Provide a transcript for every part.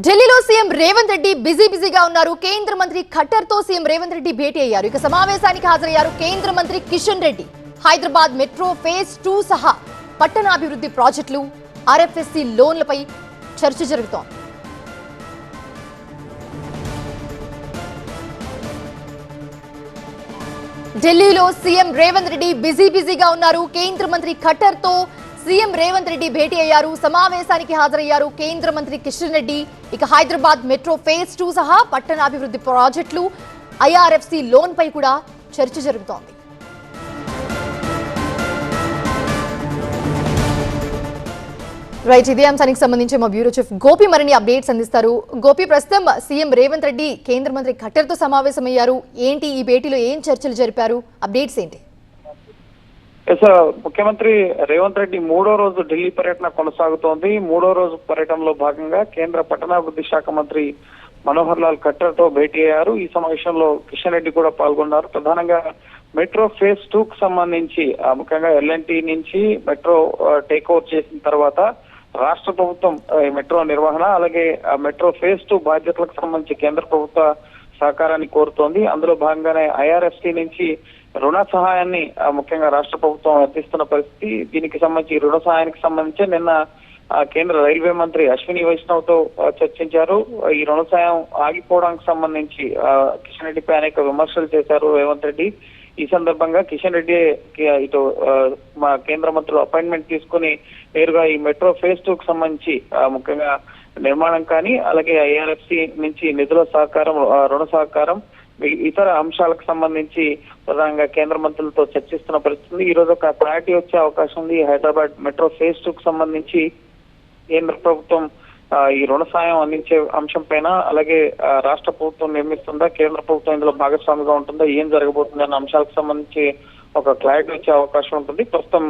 ఢిల్లీలో సీఎం రేవంత్ రెడ్డి బిజీగా ఉన్నారు. కేంద్ర మంత్రి ఖట్టర్ తో సీఎం రేవంత్ రెడ్డి భేటీ అయ్యారు. ఇక సమావేశానికి హాజరయ్యారు కేంద్ర మంత్రి కిషన్ రెడ్డి. హైదరాబాద్ మెట్రో ఫేజ్ 2 సహా పట్టణాభివృద్ధి ప్రాజెక్టులు, ఆర్ఎఫ్ఎస్సి లోన్లపై చర్చ జరుగుతోంది. ఢిల్లీలో సీఎం రేవంత్ రెడ్డి బిజీగా ఉన్నారు. కేంద్ర మంత్రి ఖట్టర్ తో సీఎం రేవంత్ రెడ్డి భేటీ అయ్యారు. సమావేశానికి హాజరయ్యారు కేంద్ర మంత్రి కిషన్ రెడ్డి. ఇక హైదరాబాద్ మెట్రో ఫేజ్ 2 సహా పట్టణాభివృద్ధి ప్రాజెక్టులు, ఐఆర్ఎఫ్సి లోన్ పై కూడా చర్చ జరుగుతోంది. రైట్, ఇదే అంశానికి సంబంధించి మా బ్యూరో చీఫ్ గోపి మరిన్ని అప్డేట్స్ అందిస్తారు. గోపి, ప్రస్తుతం సీఎం రేవంత్ రెడ్డి కేంద్ర మంత్రి ఖట్టర్ తో సమావేశమయ్యారు. ఏంటి ఈ భేటీలో ఏం చర్చలు జరిపారు? అప్డేట్స్ ఏంటి? ముఖ్యమంత్రి రేవంత్ రెడ్డి 3వ రోజు ఢిల్లీ పర్యటన కొనసాగుతోంది. 3వ రోజు పర్యటనలో భాగంగా కేంద్ర పట్టణాభివృద్ధి శాఖ మంత్రి మనోహర్ లాల్ ఖట్టర్ తో భేటీ అయ్యారు. ఈ సమావేశంలో కిషన్ రెడ్డి కూడా పాల్గొన్నారు. ప్రధానంగా మెట్రో ఫేజ్ 2 కు సంబంధించి ముఖ్యంగా ఎల్ఎన్టీ నుంచి మెట్రో టేక్ ఓవర్ చేసిన తర్వాత రాష్ట్ర ప్రభుత్వం మెట్రో నిర్వహణ, అలాగే మెట్రో ఫేజ్ 2 బాధ్యతలకు సంబంధించి కేంద్ర ప్రభుత్వ సహకారాన్ని కోరుతోంది. అందులో భాగంగానే ఐఆర్ఎఫ్సి నుంచి రుణ సహాయాన్ని ముఖ్యంగా రాష్ట్ర ప్రభుత్వం అందిస్తున్న పరిస్థితి. దీనికి సంబంధించి రుణ సహాయానికి సంబంధించి నిన్న కేంద్ర రైల్వే మంత్రి అశ్విని వైష్ణవ్ తో చర్చించారు. ఈ రుణ సాయం ఆగిపోవడానికి సంబంధించి కిషన్ రెడ్డిపై అనేక విమర్శలు చేశారు రేవంత్ రెడ్డి. ఈ సందర్భంగా కిషన్ రెడ్డి ఇటు మా కేంద్ర మంత్రులు అపాయింట్మెంట్ తీసుకుని నేరుగా ఈ మెట్రో ఫేజ్ 2 కు సంబంధించి ముఖ్యంగా నిర్మాణం కానీ, అలాగే ఐఆర్ఎఫ్సి నుంచి నిధుల సహకారం, రుణ సహకారం, ఇతర అంశాలకు సంబంధించి ప్రధానంగా కేంద్ర మంత్రులతో చర్చిస్తున్న పరిస్థితి. ఈ రోజు ఒక క్లారిటీ వచ్చే అవకాశం ఉంది. హైదరాబాద్ మెట్రో ఫేజ్ 2 కు సంబంధించి కేంద్ర ప్రభుత్వం ఈ రుణ సాయం అందించే అంశం పైన, అలాగే రాష్ట్ర ప్రభుత్వం నిర్మిస్తుందా, కేంద్ర ప్రభుత్వం ఇందులో భాగస్వామిగా ఉంటుందా, ఏం జరగబోతుంది అన్న అంశాలకు సంబంధించి ఒక క్లారిటీ వచ్చే అవకాశం ఉంటుంది. ప్రస్తుతం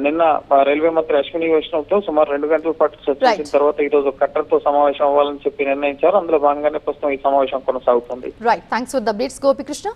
నిన్న రైల్వే మంత్రి అశ్విని వైష్ణవ్ తో సుమారు 2 గంటల పాటు చర్చించిన తర్వాత ఈ రోజు ఖట్టర్ తో సమావేశం అవ్వాలని చెప్పి నిర్ణయించారు. అందులో భాగంగానే ప్రస్తుతం ఈ సమావేశం కొనసాగుతుంది. Right, thanks for the updates Gopikrishna.